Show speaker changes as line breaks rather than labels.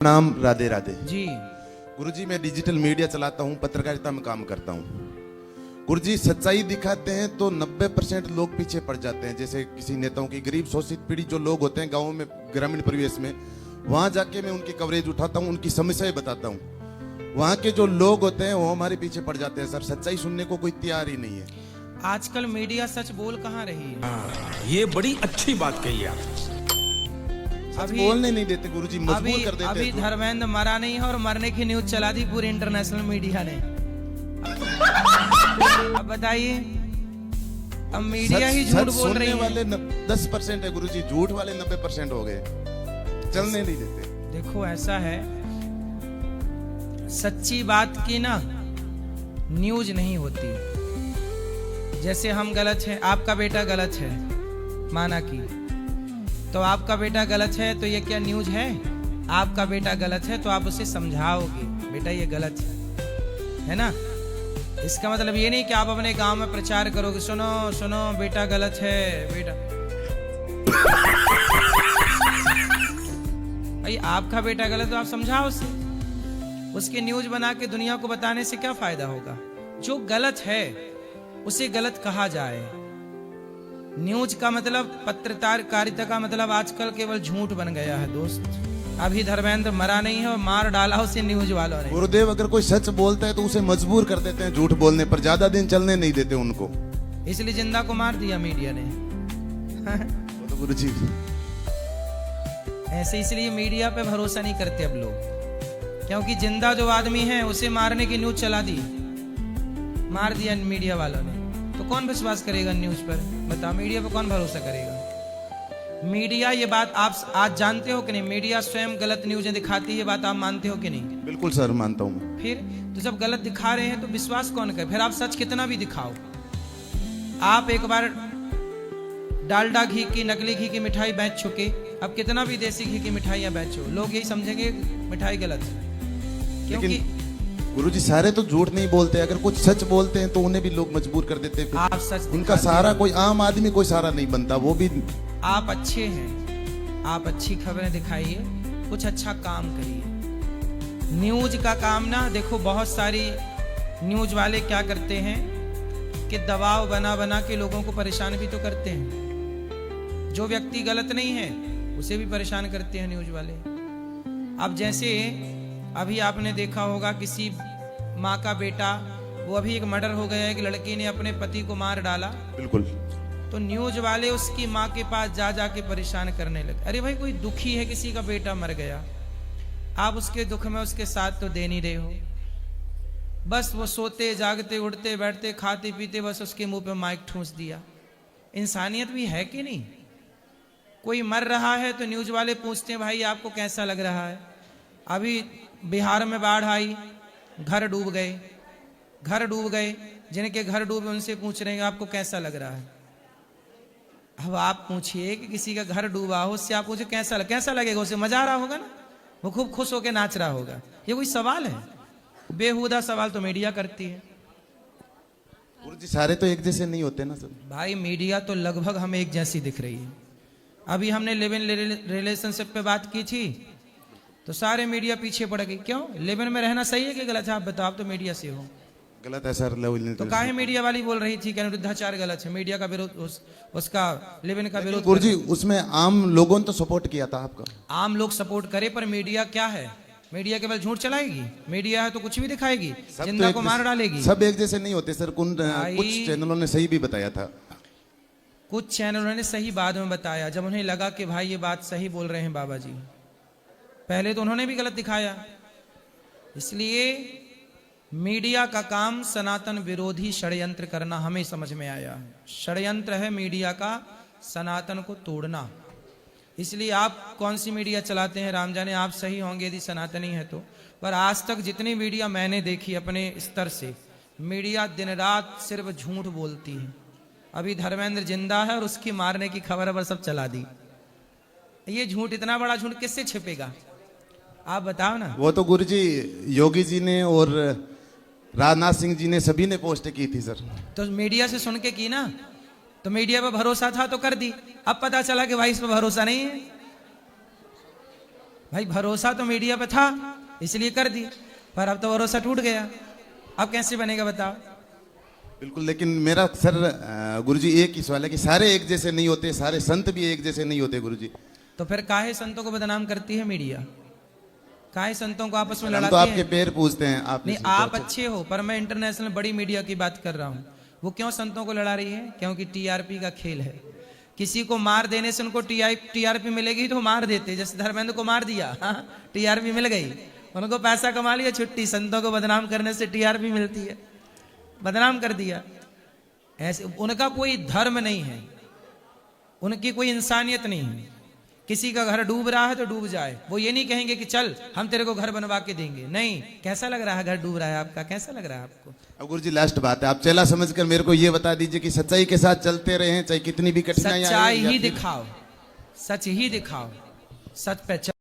नाम राधे राधे
जी।
गुरुजी, मैं digital media चलाता हूँ, पत्रकारिता में काम करता हूँ। गुरुजी, सच्चाई दिखाते हैं तो 90% लोग पीछे पड़ जाते हैं। जैसे किसी नेताओं की गरीब शोषित पीड़ित जो लोग होते हैं गाँव में, ग्रामीण परिवेश में, वहां जाके मैं उनकी कवरेज उठाता हूँ, उनकी समस्याएं बताता हूँ। वहां के जो लोग होते हैं वो हमारे पीछे पड़ जाते हैं सर। सच्चाई सुनने को कोई तैयार ही नहीं है।
आजकल मीडिया सच बोल कहाँ रही है।
ये बड़ी अच्छी बात कही आप।
सच बोलने नहीं देते गुरुजी, मजबूर कर देते
अभी
हैं।
धर्मेंद्र मरा नहीं है और मरने की न्यूज चला दी पूरी इंटरनेशनल मीडिया ने। अब बताइए, अब मीडिया ही झूठ बोल रही है।
वाले 10% है गुरुजी, झूठ वाले 90% हो गए, चलने नहीं देते।
देखो ऐसा है, सच्ची बात की ना न्यूज नहीं होती। जैसे हम गलत हैं, आपका बेटा गलत है, माना कि, तो आपका बेटा गलत है तो ये क्या न्यूज है? आपका बेटा गलत है तो आप उसे समझाओगे, बेटा ये गलत है ना? इसका मतलब ये नहीं कि आप अपने गांव में प्रचार करोगे, सुनो सुनो बेटा गलत है, बेटा भाई आपका बेटा गलत तो आप समझाओ उसे। उसकी न्यूज बना के दुनिया को बताने से क्या फायदा होगा? जो गलत है उसे गलत कहा जाए। न्यूज का मतलब, पत्रकारिता का मतलब आजकल केवल झूठ बन गया है दोस्त। अभी धर्मेंद्र मरा नहीं है और मार डाला उसे न्यूज वालों ने।
गुरुदेव, अगर कोई सच बोलता है तो उसे मजबूर कर देते हैं झूठ बोलने पर, ज्यादा दिन चलने नहीं देते उनको।
इसलिए जिंदा को मार दिया मीडिया ने।
तो गुरुजी
ऐसे इसलिए मीडिया पे भरोसा नहीं करते अब लोग, क्योंकि जिंदा जो आदमी है उसे मारने की न्यूज चला दी, मार दिया मीडिया वालों ने। तो कौन विश्वास करेगा न्यूज पर? बताओ, मीडिया पर कौन भरोसा करेगा? मीडिया, ये बात आप आज जानते हो कि नहीं? मीडिया स्वयं गलत न्यूज़ें दिखाती है, ये बात आप मानते हो कि नहीं?
बिल्कुल सर, मानता हूँ।
फिर तो जब गलत दिखा रहे हैं तो विश्वास कौन करे? फिर आप सच कितना भी दिखाओ। आप एक बार डालडा घी की, नकली घी की मिठाई बेच चुके, अब कितना भी देसी घी की मिठाइयां बेचो, लोग यही समझेंगे मिठाई गलत है। क्योंकि
गुरुजी सारे तो झूठ नहीं बोलते, अगर कुछ सच बोलते हैं तो उन्हें भी लोग मजबूर कर देते हैं।
आप सच
उनका सहारा कोई आम आदमी कोई सहारा नहीं बनता। वो भी
आप अच्छे हैं, आप अच्छी खबरें दिखाइए, कुछ अच्छा काम करिए। न्यूज का काम ना, देखो बहुत सारी न्यूज वाले क्या करते हैं कि दबाव बना बना के लोगों को परेशान भी तो करते हैं। जो व्यक्ति गलत नहीं है उसे भी परेशान करते हैं न्यूज वाले। अब जैसे अभी आपने देखा होगा, किसी माँ का बेटा, वो अभी एक मर्डर हो गया है कि लड़की ने अपने पति को मार डाला।
बिल्कुल।
तो न्यूज वाले उसकी माँ के पास जा जाके परेशान करने लगे। अरे भाई, कोई दुखी है, किसी का बेटा मर गया, आप उसके दुख में उसके साथ तो दे नहीं रहे हो। बस वो सोते जागते उठते बैठते खाते पीते बस उसके मुंह पे माइक ठूंस दिया। इंसानियत भी है कि नहीं? कोई मर रहा है तो न्यूज वाले पूछते हैं, भाई आपको कैसा लग रहा है? अभी बिहार में बाढ़ आई, घर डूब गए, घर डूब गए, जिनके घर डूबे उनसे पूछ रहे हैं आपको कैसा लग रहा है। अब आप पूछिए कि किसी का घर डूबा हो, उससे आप पूछे कैसा लगेगा? उसे मजा आ रहा होगा ना, वो खूब खुश होकर नाच रहा होगा। ये कोई सवाल है? बेहुदा सवाल तो मीडिया करती है।
गुरुजी सारे तो एक जैसे नहीं होते ना सर।
भाई मीडिया तो लगभग हमें एक जैसी दिख रही है। अभी हमने लिव इन रिलेशनशिप पे बात की थी तो सारे मीडिया पीछे पड़ गई। क्यों? लिव इन में रहना सही है कि गलत है? आप बताओ, आप तो मीडिया से हो।
गलत है सर।
तो काहे मीडिया वाली बोल रही थी कि वृद्धाचार गलत है? मीडिया का विरोध, उसका लिव इन का विरोध।
गुरुजी उसमें आम लोगों ने तो सपोर्ट किया था आपका।
आम लोग सपोर्ट करे, पर मीडिया क्या है? मीडिया केवल झूठ चलाएगी? मीडिया है तो कुछ भी दिखाएगी, जिंदा को मार डालेगी।
सब एक जैसे नहीं होते सर। कुछ चैनलों ने सही भी बताया था,
कुछ चैनलों ने सही बाद में बताया, जब उन्हें लगा कि भाई ये बात सही बोल रहे हैं बाबा जी। पहले तो उन्होंने भी गलत दिखाया। इसलिए मीडिया का काम सनातन विरोधी षड्यंत्र करना हमें समझ में आया है। षड्यंत्र है मीडिया का सनातन को तोड़ना। इसलिए आप कौन सी मीडिया चलाते हैं राम जाने, आप सही होंगे यदि सनातनी है तो। पर आज तक जितनी मीडिया मैंने देखी अपने स्तर से, मीडिया दिन रात सिर्फ झूठ बोलती है। अभी धर्मेंद्र जिंदा है और उसकी मारने की खबर पर सब चला दी। ये झूठ, इतना बड़ा झूठ किससे छिपेगा? आप बताओ ना।
वो तो गुरुजी योगी जी ने और राजनाथ सिंह जी ने सभी ने पोस्ट की थी सर।
तो मीडिया से सुन के की ना, तो मीडिया पर भरोसा था तो कर दी। अब पता चला कि भाई इस पर भरोसा नहीं है। भाई भरोसा तो मीडिया पे था इसलिए कर दी, पर अब तो भरोसा टूट गया, अब कैसे बनेगा बताओ।
बिल्कुल, लेकिन मेरा सर गुरुजी एक ही सवाल है कि सारे एक जैसे नहीं होते, सारे संत भी एक जैसे नहीं होते गुरुजी।
तो फिर काहे संतों को बदनाम करती है मीडिया, काहे संतों को आपस में
हम तो
लड़ाती
आपके
है?
पैर पूजते हैं, आप
नहीं आप अच्छे हो, पर मैं इंटरनेशनल बड़ी मीडिया की बात कर रहा हूँ। वो क्यों संतों को लड़ा रही है? क्योंकि टीआरपी का खेल है। किसी को मार देने से उनको टीआरपी मिलेगी तो मार देते, जैसे धर्मेंद्र को मार दिया, टीआरपी मिल गई, उनको पैसा कमा लिया, छुट्टी। संतों को बदनाम करने से टीआरपी मिलती है, बदनाम कर दिया। ऐसे उनका कोई धर्म नहीं है, उनकी कोई इंसानियत नहीं है। किसी का घर डूब रहा है तो डूब जाए, वो ये नहीं कहेंगे कि चल हम तेरे को घर बनवा के देंगे। नहीं, कैसा लग रहा है घर डूब रहा है आपका, कैसा लग रहा है आपको?
अब गुरुजी लास्ट बात है, आप चेला समझकर मेरे को ये बता दीजिए कि सच्चाई के साथ चलते रहे, चाहे कितनी भी कठिनाइयां आए,
सच्चाई
या
ही
फिर-
दिखाओ, सच ही दिखाओ, सच पे चल।